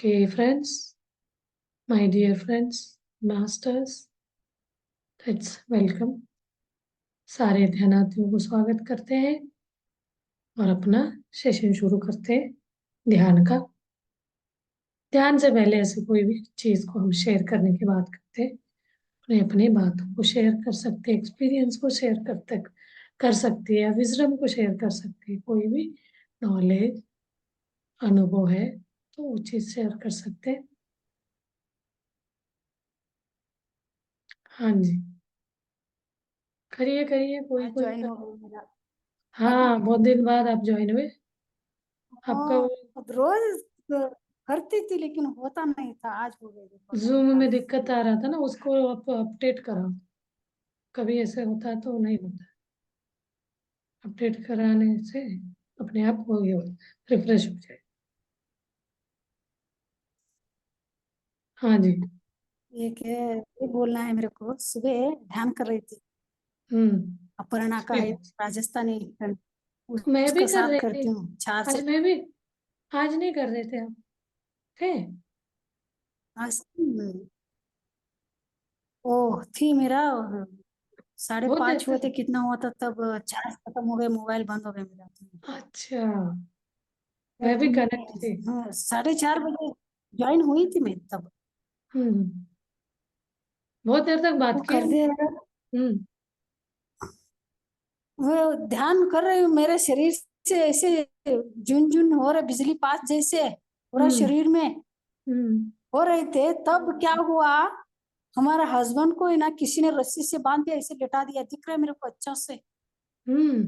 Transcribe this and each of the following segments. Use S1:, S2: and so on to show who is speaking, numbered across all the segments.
S1: Okay, friends, my dear friends, masters, let's welcome सारे ध्यानार्थियों को स्वागत करते हैं और अपना सेशन शुरू करते हैं ध्यान का। ध्यान से पहले ऐसे कोई भी चीज को हम शेयर करने की बात करते हैं, अपने अपनी बातों को शेयर कर सकते हैं, एक्सपीरियंस को शेयर कर सकते हैं या विजडम को शेयर कर सकते हैं। कोई भी नॉलेज अनुभव है तो वो चीज शेयर कर सकते हैं। हाँ जी, करिए करिए, कोई
S2: आज
S1: कोई
S2: ज्वाइन
S1: कर।
S2: हो गई मेरा।
S1: हाँ, बहुत दिन बाद आप ज्वाइन हुए। आपका
S2: हाँ, अब रोज करती थी लेकिन होता नहीं था। आज हो गई, देखो लाइव
S1: जूम में
S2: क्लास।
S1: दिक्कत आ रहा था ना, उसको आप अपडेट कराओ। कभी ऐसे होता है तो नहीं होता। अपडेट कराने से अपने आप हो गया, रिफ्रेश हो जाए। हाँ जी।
S2: एक है, ये बोलना है मेरे को। सुबह ध्यान कर रही थी,
S1: हम्म।
S2: अपर्णा का है,
S1: फिर
S2: राजस्थानी।
S1: मैं भी
S2: उसका
S1: कर
S2: साथ
S1: रही थी।
S2: करती हूँ 4 से।
S1: आज मैं भी। आज नहीं कर रहे थे आप? थे?
S2: आज ओ थी मेरा। साढ़े
S1: बहुत देर
S2: पाँच हुए
S1: तक?
S2: थे, कितना हुआ था तब? चार्ज खत्म हो गए, मोबाइल बंद हो गया मेरा।
S1: अच्छा, मैं भी कनेक्ट थी।
S2: हाँ, 4:30 बजे ज्वाइन हुई थी मैं तब।
S1: हम्म। बहुत देर तक
S2: वो
S1: बात की
S2: कर
S1: हम।
S2: दे।
S1: हम्म।
S2: वो ध्यान कर रही हूँ, मेरे शरीर से ऐसे झुनझुन हो रहे, बिजली पास जैसे पूरा
S1: हम्म।
S2: शरीर में
S1: हम्म।
S2: हो रहे थे। तब क्या हुआ, हमारा हस्बैंड को है ना, किसी ने रस्सी से बांध के ऐसे लेटा दिया। दिख रहा है मेरे को अच्छा से।
S1: हम्म।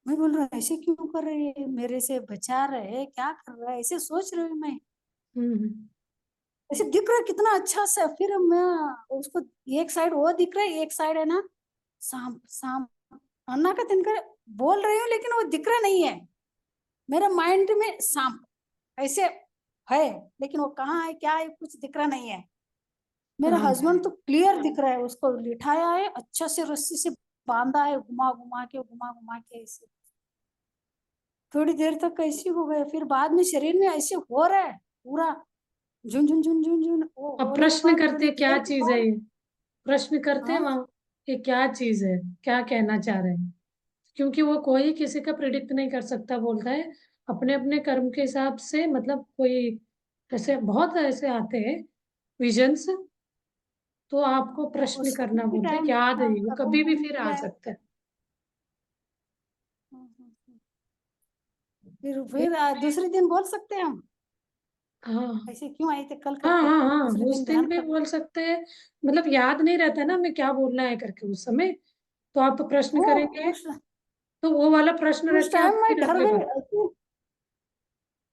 S2: मैं बोल रहा हूँ ऐसे क्यों कर रहे हैं, मेरे से बचा रहे, क्या कर रहा है, ऐसे सोच रही हूँ मैं।
S1: हम्म।
S2: ऐसे दिख रहा है कितना अच्छा से। फिर मैं उसको, एक साइड वो दिख रहा है, एक साइड है ना सांप सांप अन्ना का तिनकर बोल रही हूँ, लेकिन वो दिख रहा नहीं है। मेरे माइंड में सांप ऐसे है, लेकिन वो कहाँ है क्या है कुछ दिख रहा नहीं है। मेरा
S1: हाँ।
S2: हस्बैंड तो क्लियर दिख रहा है, उसको लिटाया है अच्छा से, रस्सी से बांधा है, घुमा घुमा के ऐसे। थोड़ी देर तक कैसी हो गए, फिर बाद में शरीर में ऐसे हो रहा है पूरा झुन झुन झुन झुन झुन। वो
S1: अब
S2: होने के
S1: प्रश्न
S2: बाद
S1: करते
S2: थोड़ी
S1: क्या
S2: देर के
S1: चीज है
S2: बाद।
S1: ये? प्रश्न करते हैं
S2: हाँ,
S1: वहां, ये क्या चीज है, क्या कहना चाह रहे हैं? क्योंकि वो कोई किसी का प्रिडिक्ट नहीं कर सकता, बोलता है अपने अपने कर्म के हिसाब से। मतलब कोई ऐसे बहुत ऐसे आते हैं विजन्स, तो आपको
S2: वो
S1: प्रश्न करना
S2: शाम के
S1: बोलते हैं,
S2: टाइम
S1: याद है वो
S2: खत्म
S1: कभी भी
S2: होने
S1: फिर
S2: को
S1: आ
S2: है।
S1: सकता है।
S2: फिर दूसरे दिन बोल सकते हैं हम,
S1: हाँ
S2: ऐसे क्यों आए थे कल
S1: हाँ
S2: करके,
S1: हाँ हाँ,
S2: दूसरे
S1: उस
S2: दिन
S1: दिन
S2: ध्यान
S1: भी
S2: कर।
S1: बोल सकते हैं। मतलब याद नहीं रहता ना हमें क्या बोलना है करके उस समय, तो आप प्रश्न
S2: वो
S1: करेंगे
S2: उस
S1: तो वो वाला प्रश्न रख
S2: उस
S1: के आप
S2: टाइम में
S1: फिर
S2: डर
S1: अगले
S2: गई
S1: बार,
S2: ऐसे।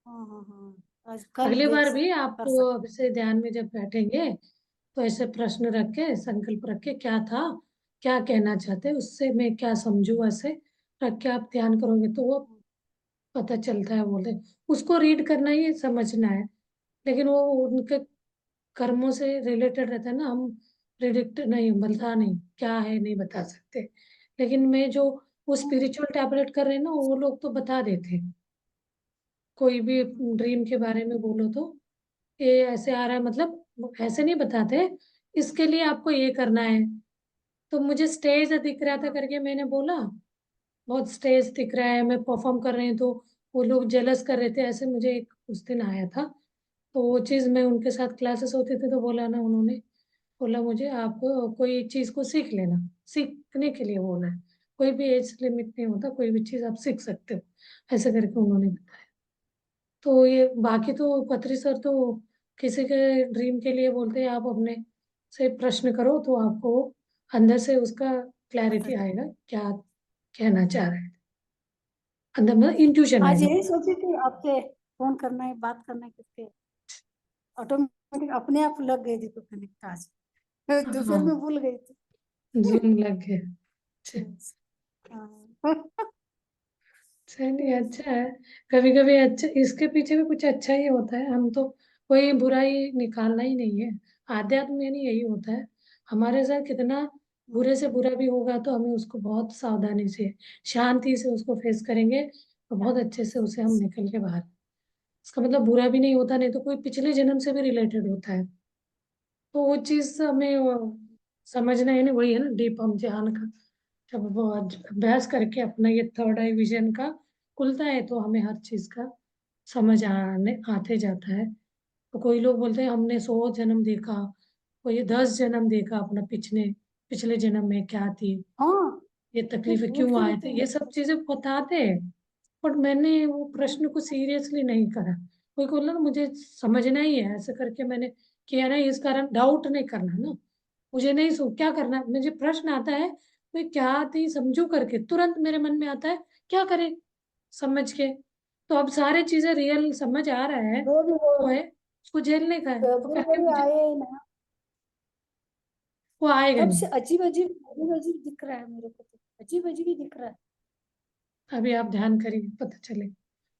S2: हाँ हाँ हाँ, आज कल
S1: अगली
S2: देख
S1: बार भी
S2: सकते,
S1: आप
S2: कर सकते।
S1: अब से ध्यान में जब बैठेंगे तो ऐसे प्रश्न रख के, संकल्प रख के, क्या था, क्या कहना चाहते हैं, उससे मैं क्या समझू, ऐसे रख के आप ध्यान करोगे तो वो पता चलता है। बोलते उसको रीड करना ही समझना है, लेकिन वो उनके कर्मों से रिलेटेड रहता है ना। हम प्रिडिक्ट नहीं, बता नहीं क्या है, नहीं बता सकते। लेकिन मैं जो वो स्पिरिचुअल टैबलेट कर रहे हैं ना, वो लोग तो बता देते हैं। कोई भी ड्रीम के बारे में बोलो तो ये ऐसे आ रहा है, मतलब ऐसे नहीं बताते, इसके लिए आपको ये करना है। तो मुझे स्टेज दिख रहा था करके मैंने बोला, बहुत स्टेज दिख रहा है, मैं परफॉर्म कर रही हूँ, तो वो लोग जेलस कर रहे थे ऐसे। मुझे एक उस दिन आया था, तो वो चीज मैं उनके साथ क्लासेस होते थे तो बोला ना उन्होंने, बोला मुझे आप कोई चीज को सीख लेना, सीखने के लिए बोला है। कोई भी एज लिमिट नहीं होता, कोई भी चीज आप सीख सकते हो, ऐसे करके उन्होंने बताया। तो ये बाकी तो पत्री सर तो किसी के ड्रीम के लिए बोलते हैं, आप अपने से प्रश्न करो तो आपको अंदर से उसका
S2: पता
S1: क्लैरिटी
S2: चला।
S1: आएगा, क्या कहना चाह रहे हैं। अंदर मतलब इंट्यूशन
S2: आज
S1: आएगा।
S2: यही सोची थी आपसे फोन करना है, बात करना है करके, ऑटोमेटिक अपने आप लग गई, देखो कनेक्ट आज। दोपहर
S1: हाँ,
S2: में भूल गई थी।
S1: जूम लग गया। अच्छा,
S2: Yes. हाँ।
S1: चलिए
S2: Yes.
S1: अच्छा है। कभी कभी अच्छा, इसके पीछे भी कुछ अच्छा ही होता है। हम तो कोई बुराई निकालना ही नहीं है। आध्यात्म में नहीं, यही होता है हमारे साथ। कितना बुरे से बुरा भी होगा तो हमें उसको बहुत सावधानी से, शांति से उसको फेस करेंगे, तो बहुत अच्छे से उसे हम निकल के बाहर इसका मतलब बुरा भी नहीं होता, नहीं तो कोई पिछले जन्म से भी रिलेटेड होता है। तो वो चीज हमें समझना है ना, वही है ना डीप हम ध्यान का। जब वो अभ्यास करके अपना ये थर्ड आई विजन का खुलता है तो हमें हर चीज का समझ आने आते जाता है। तो कोई लोग बोलते हैं हमने 100 जन्म देखा, कोई 10 जन्म देखा अपना पिछले पिछले जन्म में क्या थी,
S2: हाँ,
S1: ये
S2: वो
S1: तकलीफें क्यों
S2: बोलते
S1: आए
S2: रहते
S1: थे,
S2: हैं।
S1: ये सब चीजें बताते हैं। बट मैंने वो प्रश्न को सीरियसली नहीं करा। कोई को बोला ना मुझे समझना ही है ऐसे करके मैंने किया ना, इस कारण डाउट नहीं करना ना। मुझे नहीं सो क्या करना, मुझे प्रश्न आता है कोई क्या थी समझू करके तुरंत मेरे मन में आता है क्या करे समझ के। तो अब सारी चीजें रियल समझ आ रहा है
S2: जो भी वो
S1: वो है, उसको झेलने का है तो
S2: प्रभु
S1: करके
S2: वही
S1: मुझे
S2: आए ना,
S1: वो आएगा
S2: तब
S1: नहीं।
S2: से अजीब अजीब दिख रहा है मेरे को, तो अजीब अजीब ही दिख रहा है।
S1: अभी आप ध्यान करिए पता चले,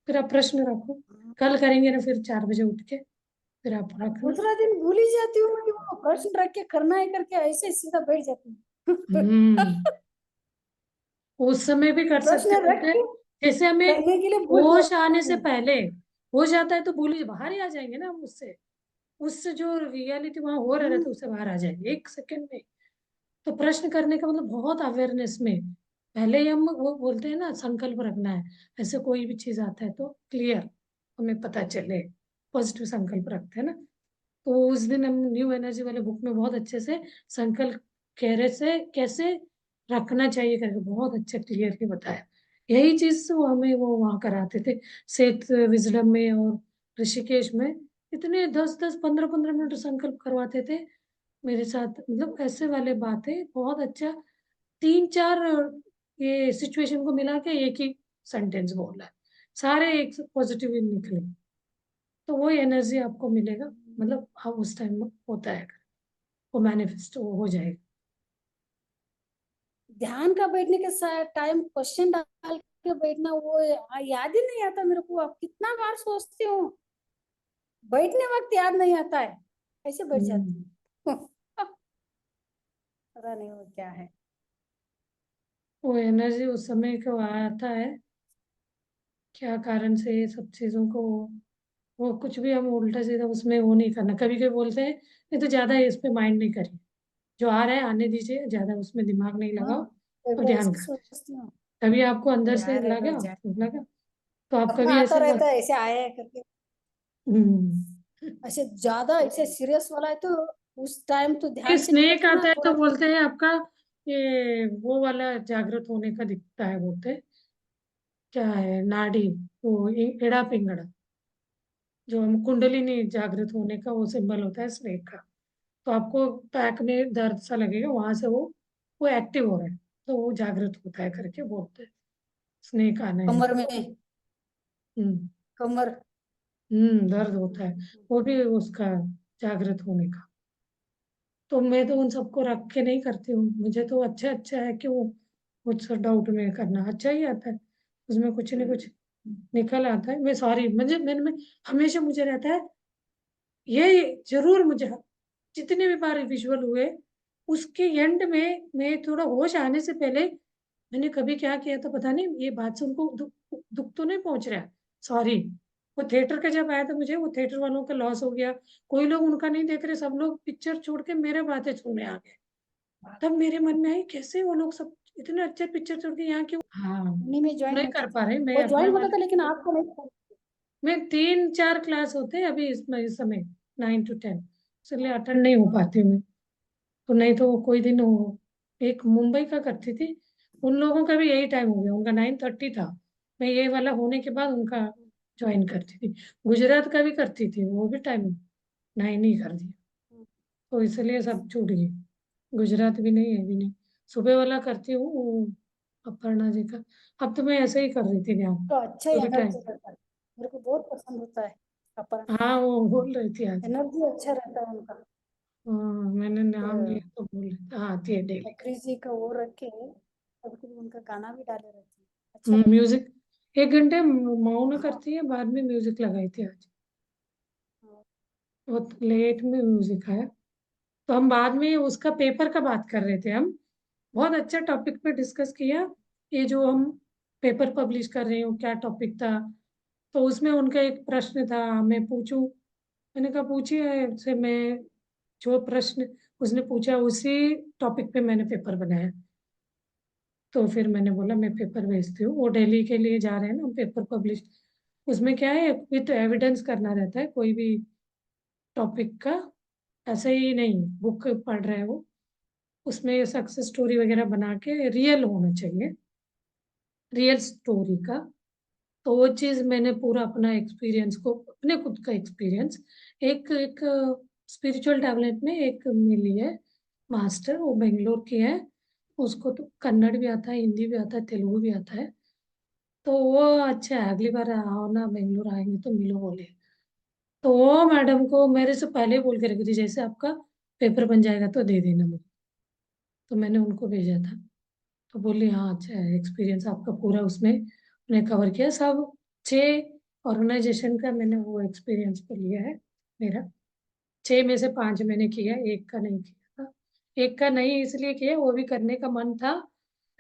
S1: फिर आप प्रश्न रखो।
S2: हाँ।
S1: कल करेंगे ना फिर 4 बजे उठ के, फिर आप
S2: अब
S1: रखना।
S2: दूसरा दिन भूल ही जाती हूँ मैं कि वो प्रश्न रख के करना है करके, ऐसे सीधा बैठ जाती हूँ।
S1: हम्म। उस समय भी कर सकते
S2: प्रश्न रख
S1: बोलते हैं,
S2: के
S1: जैसे हमें
S2: करने के लिए भूल
S1: होश आने
S2: जाती
S1: से
S2: हूँ।
S1: पहले हो जाता है तो भूल ही बाहर ही आ जाएंगे ना हम उससे, उससे जो रियलिटी वहां हो रहा रहता है उससे बाहर आ जाएंगे 1 सेकंड में। तो प्रश्न करने का मतलब बहुत अवेयरनेस में पहले ही हम वो बोलते हैं ना संकल्प रखना है। ऐसे कोई भी चीज आता है तो क्लियर हमें पता चले, पॉजिटिव संकल्प रखते हैं ना। तो उस दिन हम न्यू एनर्जी वाले बुक में बहुत अच्छे से संकल्प कैरे से कैसे रखना चाहिए करके बहुत अच्छे क्लियरली बताया। यही चीज वो हमें वो वहाँ कराते थे सेठ विजडम में और ऋषिकेश में। इतने 10-10 15-15 मिनट संकल्प करवाते थे मेरे साथ, मतलब ऐसे वाले बातें बहुत अच्छा। 3-4 ये सिचुएशन को मिला के एक ही सेंटेंस बोला है, सारे एक पॉजिटिव निकले। तो वो एनर्जी आपको मिलेगा, मतलब हाँ उस टाइम होता है वो मैनिफेस्ट हो जाएगा।
S2: ध्यान का बैठने के साथ टाइम क्वेश्चन डाल के बैठना, वो याद ही नहीं आता मेरे को। अब कितना बार सोचती हूँ, बैठने वक्त याद नहीं आता है, ऐसे बैठ जाती
S1: हम्म।
S2: हूँ। पता नहीं वो क्या है।
S1: वो एनर्जी उस समय को आता है, क्या कारण से ये सब चीजों को वो कुछ भी हम उल्टा सीधा उसमें वो नहीं करना। कभी कभी बोलते हैं नहीं तो ज्यादा इस पे माइंड नहीं करिए, जो आ रहा है आने दीजिए, ज्यादा उसमें दिमाग नहीं
S2: हाँ,
S1: लगाओ
S2: कई
S1: और
S2: बार
S1: ध्यान
S2: ऐसे
S1: करते।
S2: सोचती हूँ,
S1: तभी आपको अंदर
S2: कोई
S1: से
S2: आ रहा है
S1: लगा
S2: भाई जाए,
S1: लगा। तो आप
S2: अपना
S1: कभी
S2: आता
S1: ऐसे
S2: रहता है ऐसे आया है करके।
S1: हम्म।
S2: ऐसे ज्यादा ऐसे सीरियस वाला है तो उस टाइम तो
S1: ये
S2: ध्यान से
S1: स्नेक
S2: निकलती हूँ ना
S1: आता है तो
S2: थोड़ा।
S1: बोलते हैं आपका ये वो वाला जागृत होने का दिखता है बोलते हैं। क्या है नाड़ी, वो एड़ा पिंगड़ा, जो हम कुंडलिनी जागृत होने का वो सिंबल होता है स्नेक का। तो आपको बैक में दर्द सा लगेगा वहां से वो एक्टिव हो रहा है, तो वो जागृत होता है करके बोलते हैं स्नेक आने में।
S2: कमर में,
S1: हम्म।
S2: कमर।
S1: दर्द होता है, वो भी उसका जागृत होने का। तो मैं तो उन सबको रख के नहीं करती हूँ, मुझे तो अच्छा अच्छा है कि वो कुछ डाउट में करना अच्छा ही आता है, उसमें कुछ न कुछ निकल आता है। मैं सॉरी मुझे मैंने में हमेशा मुझे रहता है ये जरूर मुझे जितने भी बार विजुअल हुए उसके एंड में मैं थोड़ा होश आने से पहले मैंने कभी क्या किया था पता नहीं, ये बात से उनको दुख दुख तो नहीं पहुंच रहा है, सॉरी। वो थिएटर का जब आया था मुझे वो थिएटर वालों का लॉस हो गया, कोई लोग उनका नहीं देख रहे, सब लोग पिक्चर छोड़ के मेरे बातें सुनने आ गए। तब मेरे मन में आई कैसे वो लोग सब इतने अच्छे पिक्चर छोड़ के यहाँ क्यों, हाँ
S2: उन्हीं में ज्वाइन
S1: नहीं
S2: होती
S1: कर
S2: थी।
S1: पा रहे मैं
S2: वो
S1: अपना
S2: ज्वाइन होता
S1: वाला।
S2: था लेकिन आपको नहीं था।
S1: मैं 3-4 क्लास होते हैं अभी इसमें इस समय 9 to 10, इसलिए अटेंड नहीं हो पाती हूँ मैं। तो नहीं तो कोई दिन हो एक मुंबई का करती थी, उन लोगों का भी यही टाइम हो गया, उनका 9:30 था, मैं ये वाला होने के बाद उनका ज्वाइन करती थी। गुजरात का भी करती थी वो भी टाइम 9 ही कर दिया, तो इसलिए सब छूट गई। गुजरात भी नहीं है भी नहीं, सुबह वाला करती हूँ वो अपर्णा जी का। अब तो मैं ऐसे ही कर रही थी ध्यान
S2: तो अच्छा
S1: जो भी टाइम।
S2: एनर्जी रहता है, मेरे को बहुत पसंद होता है अपना।
S1: हाँ वो बोल रही थी आज।
S2: एनर्जी अच्छा रहता है उनका।
S1: हाँ मैंने नाम
S2: तो
S1: लिया तो बोल रही थी हाँ आती है डेली।
S2: बकरी जी का वो रख के कभी कभी उनका गाना भी डाले रहती है, अच्छा लगता है।
S1: म्यूजिक 1 घंटे मौन करती है, बाद में म्यूजिक लगाई थी आज,
S2: हाँ,
S1: बहुत लेट में म्यूजिक आया। तो हम बाद में उसका पेपर का बात कर रहे थे हम, बहुत अच्छा टॉपिक पे डिस्कस किया। ये जो हम पेपर पब्लिश कर रहे हो क्या टॉपिक था, तो उसमें उनका एक प्रश्न था, मैं पूछूं? मैंने कहा पूछिए से, मैं जो प्रश्न उसने पूछा उसी टॉपिक पे मैंने पेपर बनाया। तो फिर मैंने बोला मैं पेपर भेजती हूँ, वो दिल्ली के लिए जा रहे हैं ना पेपर पब्लिश। उसमें क्या है, विथ एविडेंस करना रहता है कोई भी टॉपिक का, ऐसे ही नहीं बुक पढ़ रहे हो। उसमें सक्सेस स्टोरी वगैरह बना के रियल होना चाहिए, रियल स्टोरी का। तो वो चीज मैंने पूरा अपना एक्सपीरियंस को, अपने खुद का एक्सपीरियंस, एक एक स्पिरिचुअल डेवलपमेंट में एक मिली है मास्टर, वो बेंगलोर की है। उसको तो कन्नड़ भी आता है, हिंदी भी आता है, तेलुगु भी आता है। तो वो अच्छा है, अगली बार आओ ना, बेंगलोर आएंगे तो मिलो बोले। तो वो मैडम को मेरे से पहले बोल के रखी थी, जैसे आपका पेपर बन जाएगा तो दे देना मुझे। तो मैंने उनको भेजा था। तो बोली हाँ अच्छा है, एक्सपीरियंस आपका पूरा उसमें उन्हें कवर किया सब। 6 ऑर्गेनाइजेशन का मैंने वो एक्सपीरियंस पे लिया है मेरा। 6 में से 5 मैंने किया, एक का नहीं किया था। एक का नहीं इसलिए किया, वो भी करने का मन था,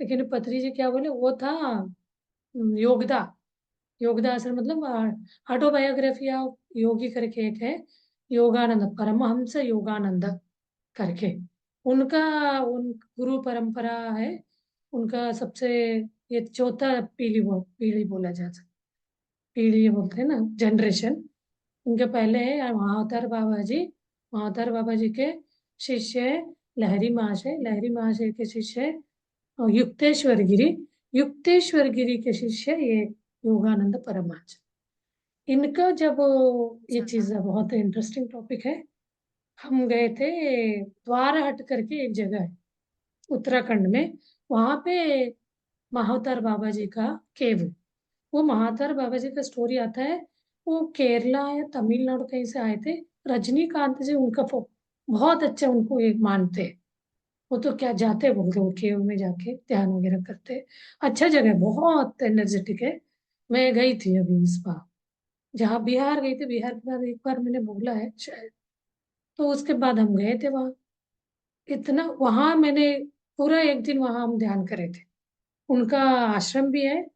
S1: लेकिन पत्री जी क्या बोले, वो था योगदा। योगदा आश्रम मतलब ऑटोबायोग्राफी ऑफ योगी करके एक है, योगानंद, परमहंस योगानंद करके। उनका उन गुरु परंपरा है उनका सबसे, ये चौथा पीढ़ी बोला जा सकता, पीढ़ी बोलते हैं ना, जनरेशन। उनके पहले है महाअवतार बाबा जी। महाअवतार बाबा जी के शिष्य है लहरी महाशय। लहरी महाशय के शिष्य है युक्तेश्वर गिरी। युक्तेश्वर गिरी के शिष्य ये योगानंद परमहंस। इनका जब, ये चीज बहुत इंटरेस्टिंग टॉपिक है। हम गए थे द्वारहट करके एक जगह है उत्तराखंड में, वहां पे महाअवतार बाबा जी का केव है। वो महाअवतार बाबा जी का स्टोरी आता है, वो केरला या तमिलनाडु कहीं से आए थे। रजनीकांत जी उनका बहुत अच्छा उनको एक मानते हैं। वो तो क्या जाते बोलते, वो केव में जाके ध्यान वगैरह करते। अच्छा जगह है, बहुत एनर्जेटिक है। मैं गई थी अभी इस बार, जहाँ बिहार गई थी, बिहार के बाद एक बार मैंने बोला है शायद। तो उसके बाद हम गए थे वहाँ। इतना वहां मैंने पूरा एक दिन वहां हम ध्यान करे थे। उनका आश्रम भी है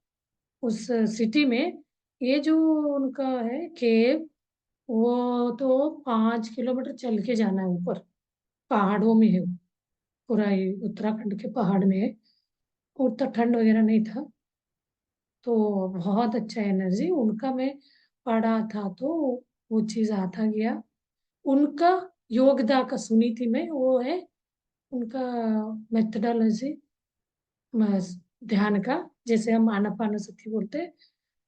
S1: उस सिटी में। ये जो उनका है केव, वो तो 5 किलोमीटर चल के जाना है ऊपर, पहाड़ों में है वो। पूरा ये उत्तराखंड के पहाड़ में है। और तो ठंड वगैरह नहीं था, तो बहुत अच्छा एनर्जी उनका मैं पढ़ा था, तो वो चीज आता गया। उनका योगदा का सुनी थी मैं, वो है उनका मेथडोलॉजी ध्यान का, जैसे हम आनापानसती बोलते हैं,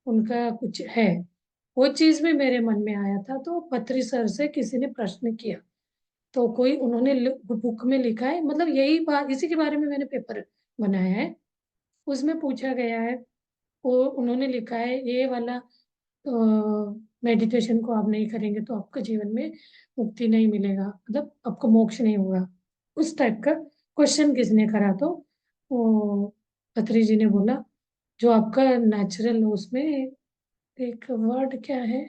S1: उनका कुछ है। वो चीज भी मेरे मन में आया था, तो पत्री सर से किसी ने प्रश्न किया, तो कोई उन्होंने बुक में लिखा है, मतलब यही बात, इसी के बारे में मैंने पेपर बनाया है। उसमें पूछा गया है, वो उन्होंने लिखा है ये वाला, मेडिटेशन को आप नहीं करेंगे तो आपके जीवन में मुक्ति नहीं मिलेगा, मतलब आपको मोक्ष नहीं होगा। उस टाइप का क्वेश्चन किसने करा, तो वो पत्री जी ने बोला जो आपका नेचुरल, उसमें एक वर्ड क्या है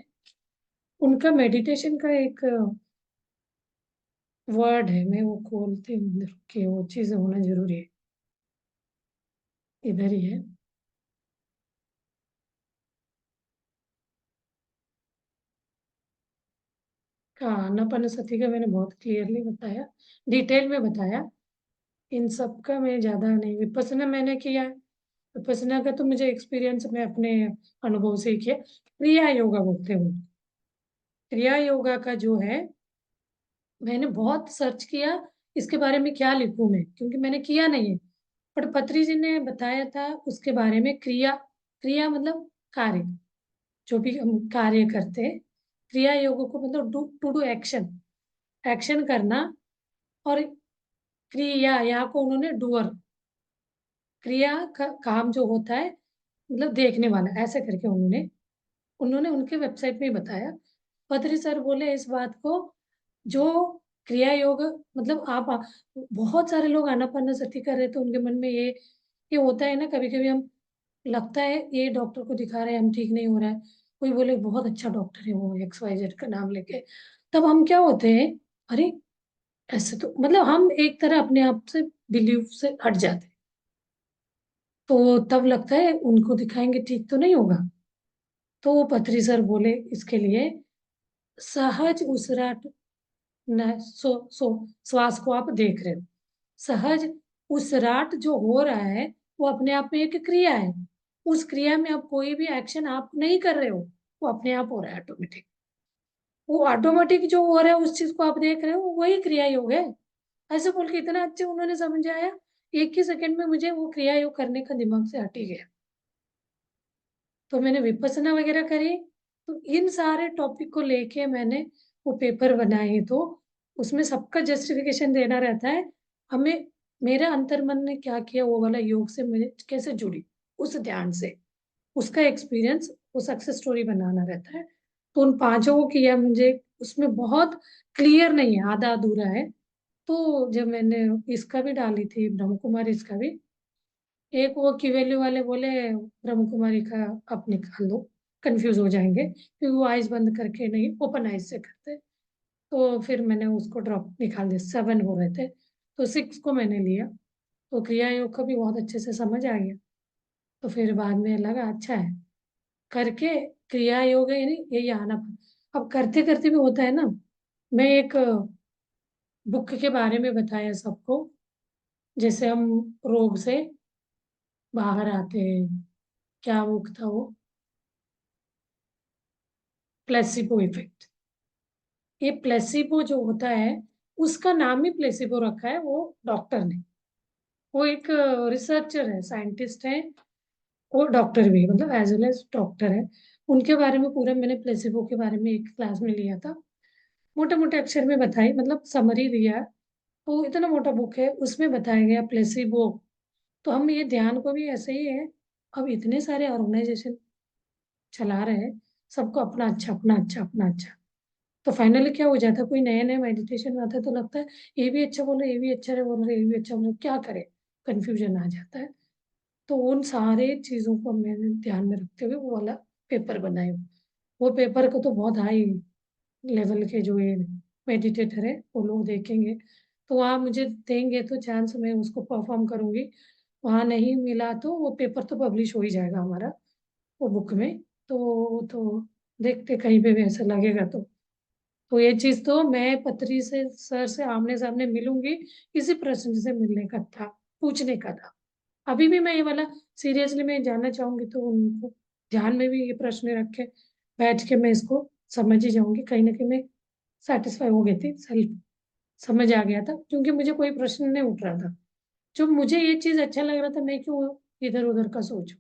S1: उनका, मेडिटेशन का एक वर्ड है, मैं वो खोलती हूँ कि वो चीज़ होना जरूरी है। इधर ही है। आनापानसती का मैंने बहुत क्लियरली बताया, डिटेल में बताया। इन सब का मैं ज्यादा नहीं, विपස්සना मैंने किया है। विपස්සना का तो मुझे एक्सपीरियंस मैं अपने अनुभव से ही किया। क्रिया योगा बोलते हैं वो। क्रिया योगा का जो है, मैंने बहुत सर्च किया इसके बारे में, क्या लिखूं मैं, क्योंकि मैंने किया नहीं है। पर पत्री जी ने बताया था उसके बारे में। क्रिया, क्रिया मतलब कार्य, जो भी हम कार्य करते हैं। क्रिया योग को मतलब टू डू एक्शन, एक्शन करना। और क्रिया, यहाँ को उन्होंने डूअर, क्रिया का काम जो होता है मतलब देखने वाला, ऐसे करके उन्होंने उन्होंने उनके वेबसाइट में ही बताया। पत्री सर बोले इस बात को, जो क्रिया योग मतलब आप बहुत सारे लोग आनापानसती कर रहे, तो उनके मन में ये होता है ना, कभी कभी हम, लगता है ये डॉक्टर को दिखा रहे हैं हम, ठीक नहीं हो रहा है। कोई बोले बहुत अच्छा डॉक्टर है वो, XYZ का नाम लेके, तब हम क्या होते हैं, अरे ऐसे तो मतलब हम एक तरह अपने आप से बिलीव से हट जाते हैं। तो तब लगता है उनको दिखाएंगे ठीक तो नहीं होगा। तो वो पत्री सर बोले इसके लिए सहज उसराट न श्वास को आप देख रहे हो। सहज उसराट जो हो रहा है वो अपने आप में एक क्रिया है। उस क्रिया में आप कोई भी एक्शन आप नहीं कर रहे हो, वो अपने आप हो रहा है ऑटोमेटिक। वो ऑटोमेटिक जो हो रहा है उस चीज को आप देख रहे हो, वही क्रिया योग है। ऐसे बोल के इतना अच्छे उन्होंने समझाया, एक ही सेकंड में मुझे वो क्रिया योग करने का दिमाग से हट ही गया। तो मैंने विपස්සना वगैरह करी। तो इन सारे टॉपिक को लेके मैंने वो पेपर बनाए। तो उसमें सबका जस्टिफिकेशन देना रहता है हमें, मेरे अंतर्मन ने क्या किया वो वाला योग से मुझे कैसे जुड़ी, उस ध्यान से उसका एक्सपीरियंस, वो सक्सेस स्टोरी बनाना रहता है। तो उन पांचों को किया मुझे, उसमें बहुत क्लियर नहीं है, आधा अधूरा है। तो जब मैंने इसका भी डाली थी ब्रह्म कुमारी, इसका भी एक वो की वैल्यू वाले बोले ब्रह्म कुमारी का आप निकाल दो, कंफ्यूज हो जाएंगे क्योंकि वो आइज बंद करके नहीं ओपन आइज से करते। तो फिर मैंने उसको ड्रॉप निकाल दिया, 7 हो रहे थे तो 6 को मैंने लिया। तो क्रिया योग का भी बहुत अच्छे से समझ आ गया। तो फिर बाद में लगा अच्छा है करके, क्रिया योग है यानी यही आना। अब करते करते भी होता है ना। मैं एक बुक के बारे में बताया सबको, जैसे हम रोग से बाहर आते हैं। क्या बुक था वो, प्लेसिबो इफेक्ट। ये प्लेसिबो जो होता है उसका नाम ही प्लेसिबो रखा है वो डॉक्टर ने। वो एक रिसर्चर है, साइंटिस्ट है, वो डॉक्टर भी है, मतलब एज वेल एज डॉक्टर है। उनके बारे में पूरा मैंने प्लेसिबो के बारे में एक क्लास में लिया था। मोटे मोटे अक्षर में बताई, मतलब समरी दिया। तो इतना मोटा बुक है, उसमें बताया गया प्लेसिबो। तो हम ये ध्यान को भी ऐसे ही है। अब इतने सारे ऑर्गेनाइजेशन चला रहे हैं, सबको अपना अच्छा अपना अच्छा अपना अच्छा। तो फाइनली क्या हो जाता है, कोई नया नया मेडिटेशन आता है तो लगता है ये भी अच्छा बोल रहे, ये भी अच्छा बोल रहे, ये भी अच्छा बोल रहे, क्या करे, कंफ्यूजन आ जाता है। तो उन सारे चीजों को मैंने ध्यान में रखते हुए वो वाला पेपर बनाया। वो पेपर को तो बहुत हाई लेवल के जो ये मेडिटेटर है वो लोग देखेंगे, तो वहाँ मुझे देंगे तो चांस मैं उसको परफॉर्म करूंगी। वहाँ नहीं मिला तो वो पेपर तो पब्लिश हो ही जाएगा हमारा वो बुक में। तो देखते कहीं पे भी ऐसा लगेगा तो ये चीज तो मैं पत्री से सर से आमने सामने मिलूंगी, इसी प्रश्न से मिलने का था, पूछने का था। अभी भी मैं ये वाला सीरियसली मैं जानना चाहूंगी तो उनको ध्यान में भी ये प्रश्न रखे बैठ के मैं इसको समझ ही जाऊंगी। कहीं ना कहीं मैं सेटिस्फाई हो गई थी, सेल्फ समझ आ गया था क्योंकि मुझे कोई प्रश्न नहीं उठ रहा था। जो मुझे ये चीज अच्छा लग रहा था मैं क्यों इधर उधर का सोचूं।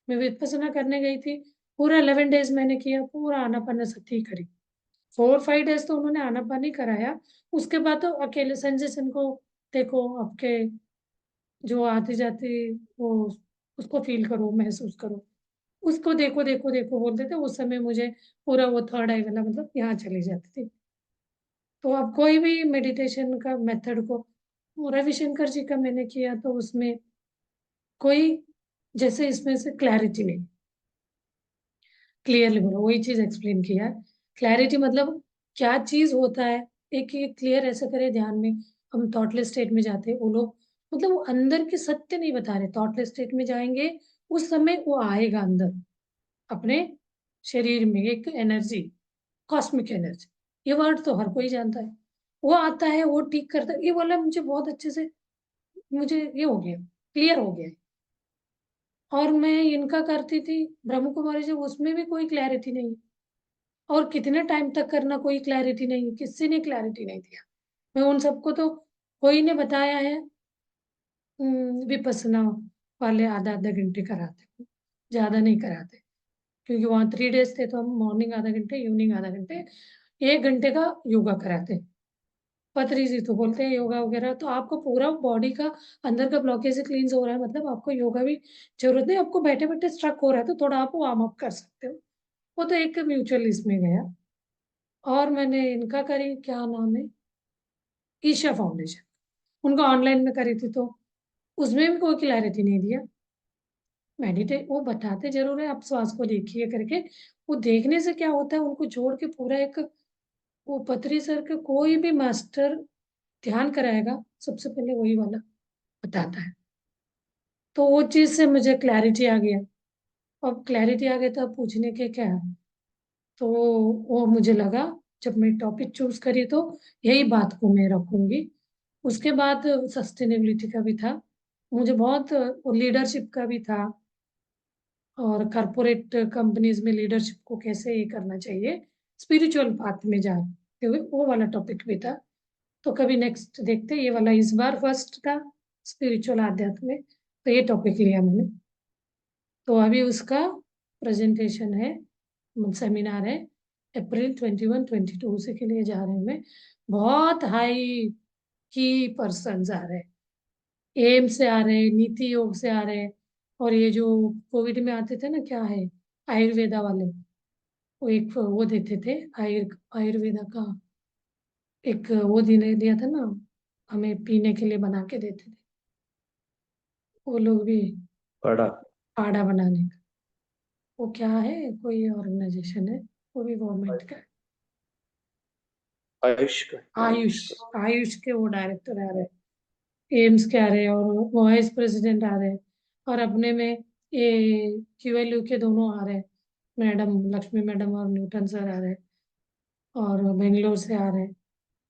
S1: मैं विपස්සना करने गई थी, पूरा 11 डेज मैंने किया, पूरा आनापान सती करी। 4-5 डेज तो उन्होंने आनापानी कराया। उसके बाद तो अकेले संजय सिंह को देखो, आपके जो आती जाती वो उसको फील करो, महसूस करो, उसको देखो देखो देखो बोलते थे। उस समय मुझे पूरा वो थर्ड आई वाला मतलब यहाँ चली जाती थी। तो अब कोई भी मेडिटेशन का मेथड को, रविशंकर जी का मैंने किया तो उसमें कोई जैसे इसमें से क्लैरिटी नहीं, क्लियरली बोला वही चीज एक्सप्लेन किया। क्लैरिटी मतलब क्या चीज होता है, एक एक क्लियर ऐसे करे ध्यान में। हम थॉटलेस स्टेट में जाते हैं वो लोग, मतलब वो अंदर के सत्य नहीं बता रहे। थॉटलेस स्टेट में जाएंगे उस समय वो आएगा अंदर अपने शरीर में एक एनर्जी, कॉस्मिक एनर्जी। ये वर्ड तो हर कोई जानता है। वो आता है, वो ठीक करता है, ये वाला मुझे बहुत अच्छे से मुझे ये हो गया, क्लियर हो गया। और मैं इनका करती थी ब्रह्म कुमारी जी, उसमें भी कोई क्लैरिटी नहीं। और कितने टाइम तक करना, कोई क्लैरिटी नहीं, किसी ने क्लैरिटी नहीं दिया। मैं उन सबको तो कोई ने बताया है विपස්සना वाले आधा आधा घंटे कराते, ज्यादा नहीं कराते। क्योंकि वहाँ 3 डेज थे तो हम मॉर्निंग आधा घंटे, इवनिंग आधा घंटे, 1 घंटे का योगा कराते। पतरी जी तो बोलते हैं योगा वगैरह तो आपको पूरा बॉडी का अंदर का ब्लॉकेज क्लींस हो रहा है, मतलब आपको योगा भी जरूरत नहीं, आपको बैठे बैठे स्ट्रक हो रहा है तो थोड़ा आप वार्म अप कर सकते हो। वो तो एक म्यूचुअल इसमें गया। और मैंने इनका करी, क्या नाम है, ईशा फाउंडेशन, उनका ऑनलाइन में करी थी तो उसमें भी कोई क्लैरिटी नहीं दिया। मेडिटेट वो बताते जरूर है, आप श्वास को देखिए करके। वो देखने से क्या होता है, उनको जोड़ के पूरा एक, वो पतरी सर के कोई भी मास्टर ध्यान कराएगा सबसे पहले वही वाला बताता है। तो वो चीज से मुझे क्लैरिटी आ गया। अब क्लैरिटी आ गई तो अब पूछने के क्या है। तो वो मुझे लगा, जब मैं टॉपिक चूज करी तो यही बात को मैं रखूंगी। उसके बाद सस्टेनेबिलिटी का भी था, मुझे बहुत लीडरशिप का भी था, और कॉरपोरेट कंपनीज में लीडरशिप को कैसे ये करना चाहिए, स्पिरिचुअल पाथ में जाते हुए वो वाला टॉपिक भी था। तो कभी नेक्स्ट देखते, ये वाला इस बार फर्स्ट था, स्पिरिचुअल आध्यात्म में, तो ये टॉपिक लिया मैंने। तो अभी उसका प्रेजेंटेशन है, सेमिनार है, अप्रैल 21-22 उसी के लिए जा रहे हैं मैं। बहुत हाई की पर्सन आ रहे हैं, एम से आ रहे हैं, नीति योग से आ रहे हैं, और ये जो कोविड में आते थे ना, क्या है, आयुर्वेदा वाले, वो एक वो देते थे, आयुर्वेदा का एक वो दिने दिया था ना, हमें पीने के लिए बना के देते थे, वो लोग भी,
S3: पढ़ा।
S1: काढ़ा बनाने का। वो क्या है, कोई ऑर्गेनाइजेशन है, वो भी गवर्नमेंट का है।
S3: आयुष का।
S1: आयुष, आयुष के वो डायरेक्टर आ रहे हैं, एम्स के आ रहे हैं, और वाइस प्रेसिडेंट आ रहे हैं, और अपने में ये क्यूएलयू के दोनों आ रहे हैं, मैडम लक्ष्मी मैडम और न्यूटन सर आ रहे हैं, और बेंगलोर से आ रहे हैं,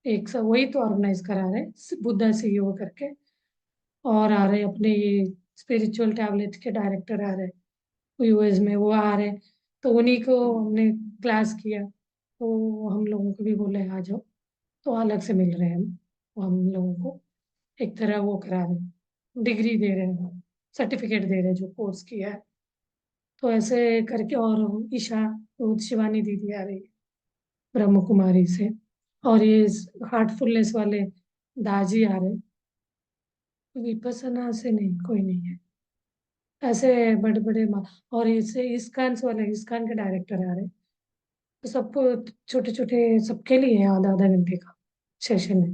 S1: एक सब वही तो ऑर्गेनाइज करा रहे हैं, बुद्धा सीईओ करके। और आ रहे हैं अपने ये स्पिरिचुअल टैबलेट के डायरेक्टर आ रहे हैं यूएस में, वो आ रहे हैं। तो उन्हीं को हमने क्लास किया, तो हम लोगों को भी बोले आ जाओ, तो अलग से मिल रहे हैं हम, वो हम लोगों को एक तरह वो करा रहे हैं, डिग्री दे रहे हैं, सर्टिफिकेट दे रहे हैं जो कोर्स किया है। तो ऐसे करके, और ईशा, वो शिवानी दीदी आ रही है ब्रह्म कुमारी से, और ये हार्टफुलनेस वाले दाजी आ रहे हैं। विपसना से नहीं, कोई नहीं है, ऐसे बड़े बड़े और इससे इस्कान वाले, इस्कान के डायरेक्टर आ रहे हैं। तो सबको छोटे छोटे सबके लिए है, आधा आधा घंटे का सेशन है।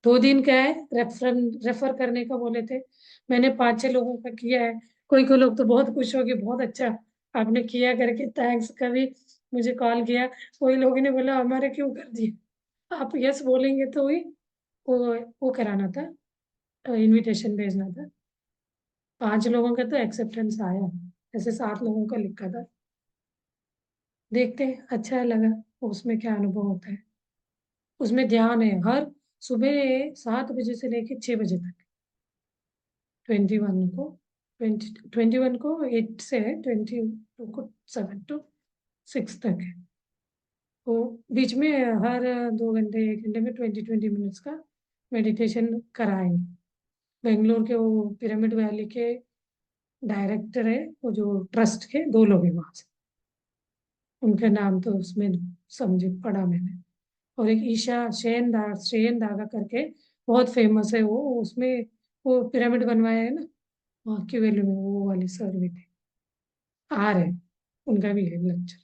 S1: 2 दिन का है, रेफर करने का बोले थे, मैंने 5-6 लोगों का किया है। कोई कोई लोग तो बहुत खुश हो गए, बहुत अच्छा आपने किया करके, थैंक्स। कभी मुझे कॉल किया, कोई लोगों ने बोला हमारे क्यों कर दिया, आप यस बोलेंगे तो ही वो वो कराना था, इनविटेशन भेजना था। 5 लोगों का तो एक्सेप्टेंस आया, ऐसे 7 लोगों का लिखा था। देखते हैं, अच्छा लगा, उसमें क्या अनुभव होता है। उसमें ध्यान है, हर सुबह 7 बजे से लेके 6 बजे तक, 21 को 8 से है, 22 को 7 to 6 तक है। तो बीच में हर 2 घंटे 1 घंटे में 20-20 मिनट्स का मेडिटेशन कराएंगे। बेंगलोर के वो पिरामिड वैली के डायरेक्टर है, वो जो ट्रस्ट के 2 लोग हैं वहां से, उनके नाम तो उसमें समझे पढ़ा मैंने। और एक ईशा शेन दागा करके बहुत फेमस है वो, उसमें वो पिरामिड बनवाया है ना, वहाँ की वैल्यू में वो वाले सर भी थे, आ रहे हैं, उनका भी है लेक्चर।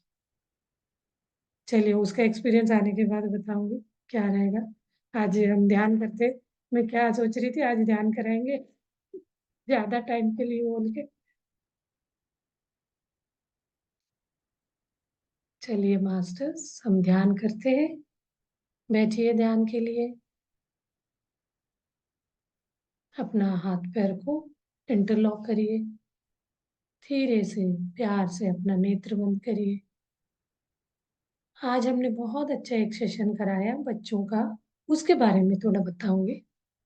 S1: चलिए, उसका एक्सपीरियंस आने के बाद बताऊंगी क्या रहेगा। आज हम ध्यान करते, मैं क्या सोच रही थी, आज ध्यान कराएंगे ज्यादा टाइम के लिए बोल के। चलिए मास्टर्स, हम ध्यान करते हैं, बैठिए ध्यान के लिए, अपना हाथ पैर को इंटरलॉक करिए, धीरे से प्यार से अपना नेत्र बंद करिए। आज हमने बहुत अच्छा एक सेशन कराया बच्चों का, उसके बारे में थोड़ा बताऊंगी।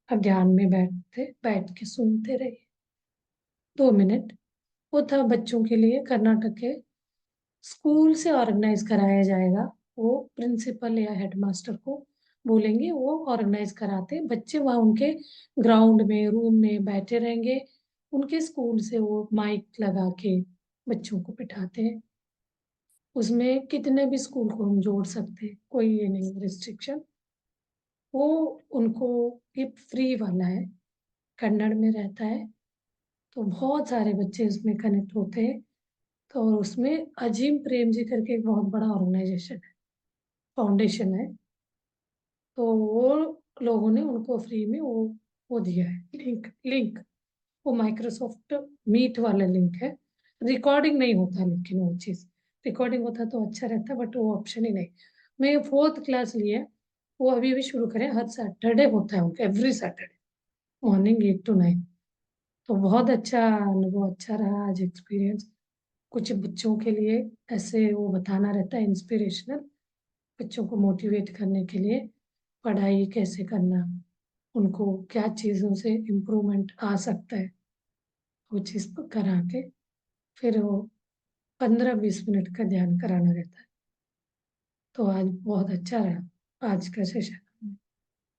S1: अब ध्यान में बैठ के सुनते रहिए, 2 मिनट। वो था बच्चों के लिए, कर्नाटक के स्कूल से ऑर्गेनाइज कराया जाएगा। वो प्रिंसिपल या हेडमास्टर को बोलेंगे, वो ऑर्गेनाइज कराते, बच्चे वहाँ उनके ग्राउंड में रूम में बैठे रहेंगे, उनके स्कूल से वो माइक लगा के बच्चों को बिठाते हैं। उसमें कितने भी स्कूल को हम जोड़ सकते हैं, कोई ये नहीं रिस्ट्रिक्शन। वो उनको, ये फ्री वाला है, कन्नड़ में रहता है, तो बहुत सारे बच्चे उसमें कनेक्ट होते हैं। तो उसमें अजीम प्रेम जी करके एक बहुत बड़ा ऑर्गेनाइजेशन है, फाउंडेशन है, तो वो लोगों ने उनको फ्री में वो दिया है, लिंक। वो माइक्रोसॉफ्ट मीट वाला लिंक है, रिकॉर्डिंग नहीं होता, लेकिन वो चीज़, रिकॉर्डिंग होता तो अच्छा रहता, बट वो ऑप्शन ही नहीं। मैं 4th क्लास लिए, वो अभी भी शुरू करें, हर सैटरडे होता है उनका, एवरी सैटरडे मॉर्निंग 8 to 9। तो बहुत अच्छा अनुभव, अच्छा रहा आज एक्सपीरियंस। कुछ बच्चों के लिए ऐसे वो बताना रहता है, इंस्पिरेशनल, बच्चों को मोटिवेट करने के लिए पढ़ाई कैसे करना, उनको क्या चीज़ों से इम्प्रूवमेंट आ सकता है, वो चीज़ करा के फिर वो 15-20 मिनट का ध्यान कराना रहता है। तो आज बहुत अच्छा रहा आज का सेशन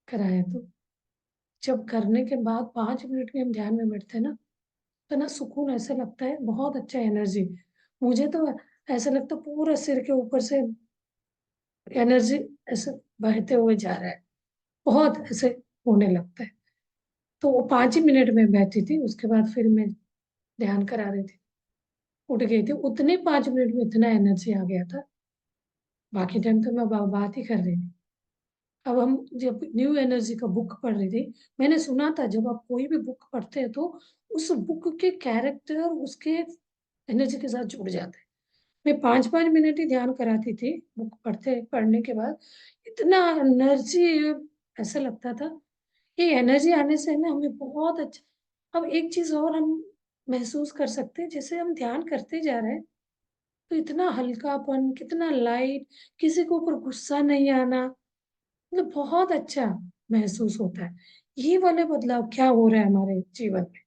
S1: कराया। तो जब करने के बाद 5 मिनट भी हम ध्यान में बैठते हैं ना, तो ना सुकून ऐसा लगता है, बहुत अच्छा एनर्जी। मुझे तो ऐसा लगता है पूरा सिर के ऊपर से एनर्जी ऐसे बहते हुए जा रहा है, बहुत ऐसे होने लगता है। तो वो 5 ही मिनट में बैठी थी, उसके बाद फिर मैं ध्यान करा रही थी, उठ गई थी, उतने 5 मिनट में इतना एनर्जी आ गया था। बाकी टाइम तो मैं बात ही कर रही थी। अब हम जब न्यू एनर्जी का बुक पढ़ रही थी, मैंने सुना था जब आप कोई भी बुक पढ़ते हैं तो उस बुक के कैरेक्टर उसके एनर्जी के साथ जुड़ जाते हैं। मैं 5-5 मिनट ही ध्यान कराती थी बुक पढ़ने के बाद, इतना एनर्जी ऐसा लगता था। ये एनर्जी आने से ना हमें बहुत अच्छा। अब एक चीज और हम महसूस कर सकते हैं, जैसे हम ध्यान करते जा रहे हैं तो इतना हल्कापन, कितना लाइट, किसी के ऊपर गुस्सा नहीं आना, मतलब बहुत अच्छा महसूस होता है। ये वाले बदलाव क्या हो रहा है हमारे जीवन में।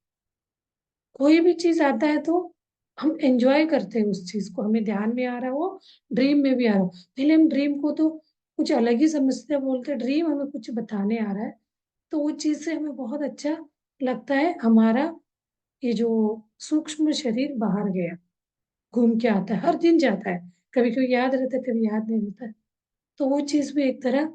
S1: कोई भी चीज आता है तो हम एंजॉय करते हैं उस चीज को, हमें ध्यान में आ रहा हो, ड्रीम में भी आ रहा हो। पहले हम ड्रीम को तो कुछ अलग ही समझते हैं, बोलते हैं ड्रीम हमें कुछ बताने आ रहा है, तो वो चीज से हमें बहुत अच्छा लगता है। हमारा ये जो सूक्ष्म शरीर बाहर गया, घूम के आता है, हर दिन जाता है, कभी कभी याद रहता है, कभी याद नहीं रहता है। तो वो चीज भी एक तरह,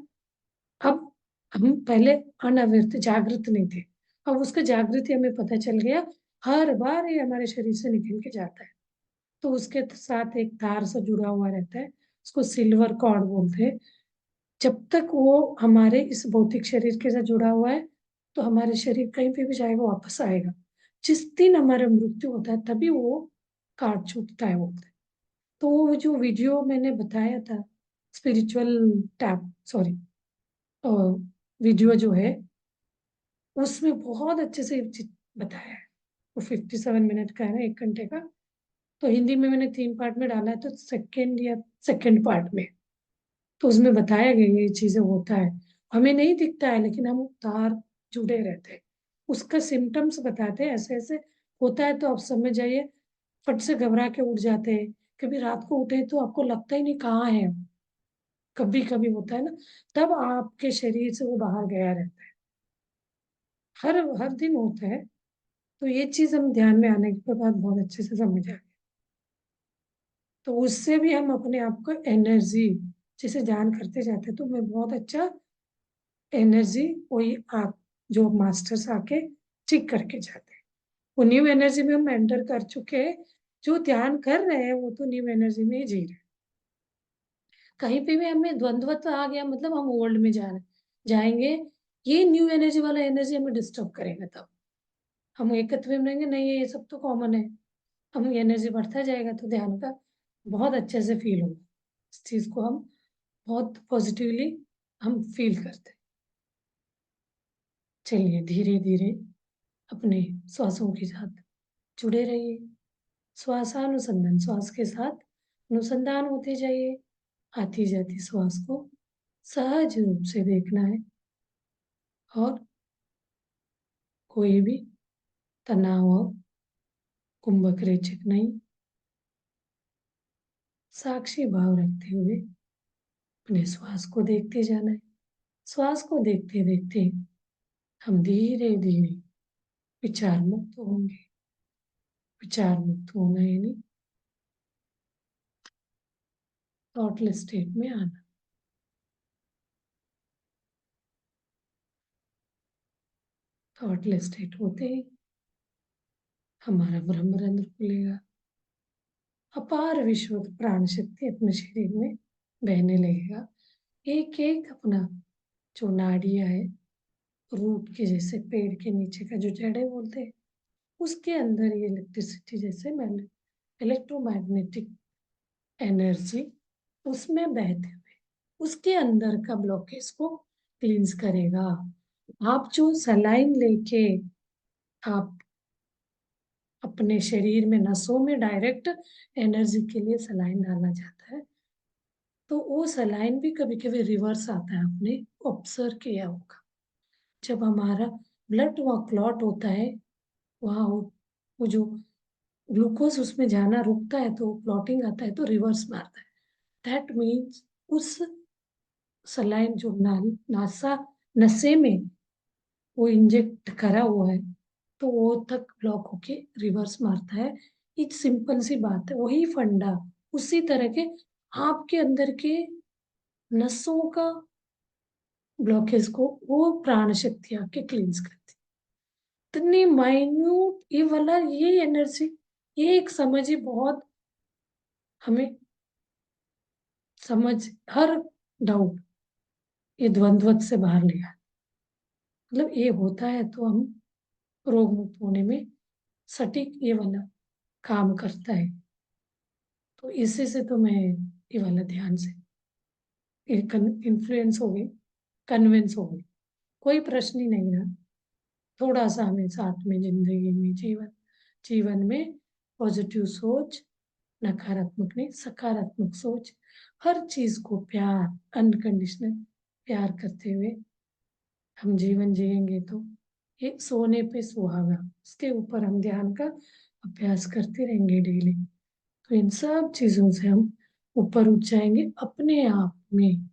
S1: अब हम पहले अनअवेयर थे, जागृत नहीं थे, अब उसका जागृति हमें पता चल गया, हर बार ये हमारे शरीर से निकल के जाता है। तो उसके साथ एक तार से जुड़ा हुआ रहता है, उसको सिल्वर कॉर्ड बोलते हैं। जब तक वो हमारे इस भौतिक शरीर के साथ जुड़ा हुआ है तो हमारे शरीर कहीं पे भी जाएगा वापस आएगा। जिस दिन हमारा मृत्यु होता है तभी वो कार्ड छूटता है बोलते हैं। तो वो जो वीडियो मैंने बताया था, स्पिरिचुअल टैप, सॉरी, वीडियो जो है, उसमें बहुत अच्छे से बताया है। वो 57 मिनट का है ना, 1 घंटे का। तो हिंदी में मैंने 3 पार्ट में डाला है, तो सेकेंड या सेकेंड पार्ट में तो उसमें बताया गया ये चीजें होता है। हमें नहीं दिखता है लेकिन हम तार जुड़े रहते हैं, उसका सिम्टम्स बताते हैं, ऐसे ऐसे होता है तो आप समझ जाइए। फट से घबरा के उठ जाते हैं, कभी रात को उठे तो आपको लगता ही नहीं कहाँ है। कभी कभी होता है ना, तब आपके शरीर से वो बाहर गया रहता है। हर हर दिन होता है। तो ये चीज हम ध्यान में आने के बाद बहुत अच्छे से समझ आ गए। तो उससे भी हम अपने आप को एनर्जी जैसे ध्यान करते जाते हैं तो मैं बहुत अच्छा एनर्जी वही आप जो मास्टर्स आके ठीक करके जाते हैं। वो न्यू एनर्जी में हम एंटर कर चुके हैं, जो ध्यान कर रहे हैं वो तो न्यू एनर्जी में ही जी रहे हैं। कहीं पे भी हमें द्वंद्वत आ गया मतलब हम ओल्ड में जाएंगे, ये न्यू एनर्जी वाला एनर्जी हमें डिस्टर्ब करेगा। तब हम एकत्व में रहेंगे, नहीं ये सब तो कॉमन है, हम एनर्जी बढ़ता जाएगा तो ध्यान का बहुत अच्छे से फील होगा। इस चीज को हम बहुत पॉजिटिवली हम फील करते हैं। चलिए धीरे धीरे अपने श्वासों के साथ जुड़े रहिए। श्वासानुसंधान, श्वास के साथ अनुसंधान होते जाइए। आती जाती श्वास को सहज रूप से देखना है, और कोई भी तनाव और कुंभक रेचक नहीं, साक्षी भाव रखते हुए अपने श्वास को देखते जाना है। श्वास को देखते देखते हम धीरे धीरे विचार मुक्त होंगे। विचार मुक्त होना यानी थॉटलेस स्टेट में आना। थॉटलेस स्टेट होते ही हमारा ब्रह्मरंध्र खुलेगा, अपार विश्व प्राण शक्ति अपने शरीर में बहने लगेगा। एक एक अपना जो नाड़ियां है, रूट के जैसे पेड़ के नीचे का जो जड़े बोलते हैं, उसके अंदर ये इलेक्ट्रिसिटी जैसे मैंने इलेक्ट्रोमैग्नेटिक एनर्जी उसमें बहते हुए उसके अंदर का ब्लॉकेज को क्लींस करेगा। आप जो सलाइन लेके आप अपने शरीर में नसों में डायरेक्ट एनर्जी के लिए सलाइन डाला जाता है। तो वो सलाइन भी कभी कभी रिवर्स आता है, आपने ऑब्जर्व किया होगा। जब हमारा ब्लड वहाँ क्लॉट होता है, वहाँ वो जो ग्लूकोज उसमें जाना रुकता है तो क्लॉटिंग आता है तो रिवर्स मारता है। दैट मीन्स उस सलाइन जो नासा नशे में वो इंजेक्ट करा हुआ है तो वो तक ब्लॉक होके रिवर्स मारता है। एक सिंपल सी बात है, वही फंडा उसी तरह के आपके अंदर के नसों का ब्लॉकेज को वो प्राण शक्ति आपके क्लींस करती है। इतनी माइन्यूट ये वाला ये एनर्जी, ये एक समझ ही बहुत हमें समझ हर डाउट ये द्वंद्व से बाहर ले आए। मतलब ये होता है तो हम रोग मुक्त होने में सटीक ये वाला काम करता है। तो इसी से तो मैं ये वाला ध्यान से इन्फ्लुएंस हो गई, कन्विंस हो गई। कोई प्रश्न ही नहीं रहा। थोड़ा सा हमें साथ में जिंदगी में जीवन जीवन में पॉजिटिव सोच, नकारात्मक नहीं सकारात्मक सोच, हर चीज को प्यार, अनकंडीशनल प्यार करते हुए हम जीवन जिएंगे तो ये सोने पे सुहागा, उसके ऊपर हम ध्यान का अभ्यास करते रहेंगे डेली। तो इन सब चीजों से हम ऊपर उठ जाएंगे अपने आप में।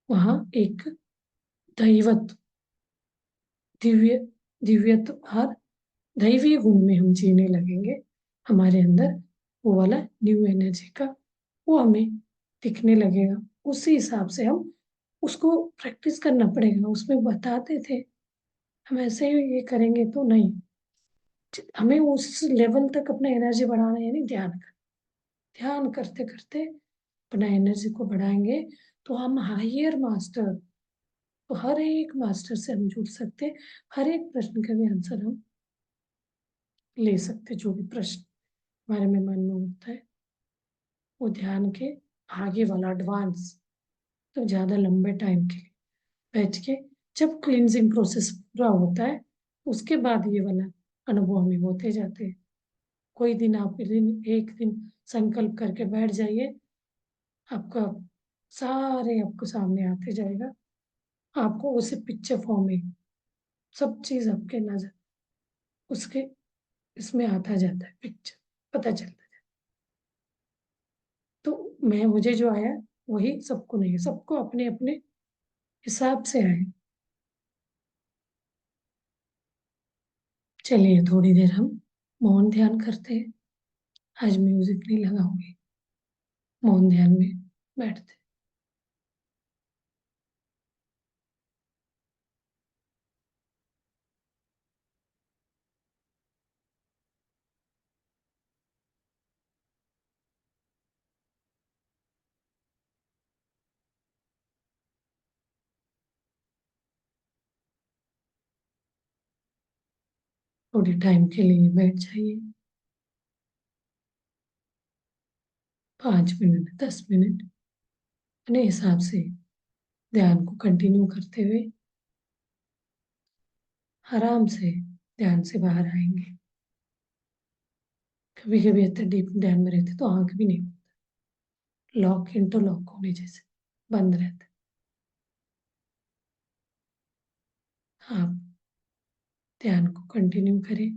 S1: वहां एक दैवत, दिव्य दिव्यत्व हर दैवीय गुण में हम जीने लगेंगे। हमारे अंदर वो वाला न्यू एनर्जी का वो हमें दिखने लगेगा। उसी हिसाब से हम उसको प्रैक्टिस करना पड़ेगा। उसमें बताते थे हम ऐसे ही ये करेंगे तो नहीं, हमें उस लेवल तक अपना एनर्जी बढ़ाना है, यानी ध्यान करते करते अपना एनर्जी को बढ़ाएंगे तो हम हायर मास्टर, तो हर एक मास्टर से हम जुड़ सकते, हर एक प्रश्न का भी आंसर हम ले सकते। जो भी प्रश्न हमारे में मन में होता है वो ध्यान के आगे वाला एडवांस, तो ज्यादा लंबे टाइम के लिए बैठ के जब क्लींजिंग प्रोसेस पूरा होता है उसके बाद ये वाला अनुभव हमें होते जाते हैं। कोई दिन आप एक दिन संकल्प करके बैठ जाइए, आपका सारे आपको सामने आते जाएगा। आपको उसी पिक्चर फॉर्म में सब चीज आपके नजर उसके इसमें आता जाता है, पिक्चर पता चलता है। तो मैं मुझे जो आया वही सबको नहीं, सबको अपने अपने हिसाब से आए। चलिए थोड़ी देर हम मौन ध्यान करते हैं। आज म्यूजिक नहीं लगाऊंगी, मौन ध्यान में बैठते। थोड़े टाइम के लिए बैठ जाइए, 5 मिनट 10 मिनट अपने हिसाब से ध्यान को कंटिन्यू करते हुए आराम से ध्यान से बाहर आएंगे। कभी कभी इतने डीप ध्यान में रहते तो आंख भी नहीं, लॉक इंटरलॉक होने जैसे बंद रहता। आप ध्यान को कंटिन्यू करें।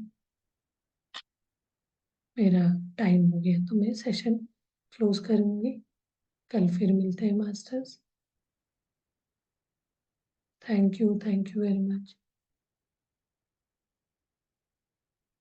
S1: मेरा टाइम हो गया तो मैं सेशन क्लोज करूंगी। कल फिर मिलते हैं masters. Thank you very much.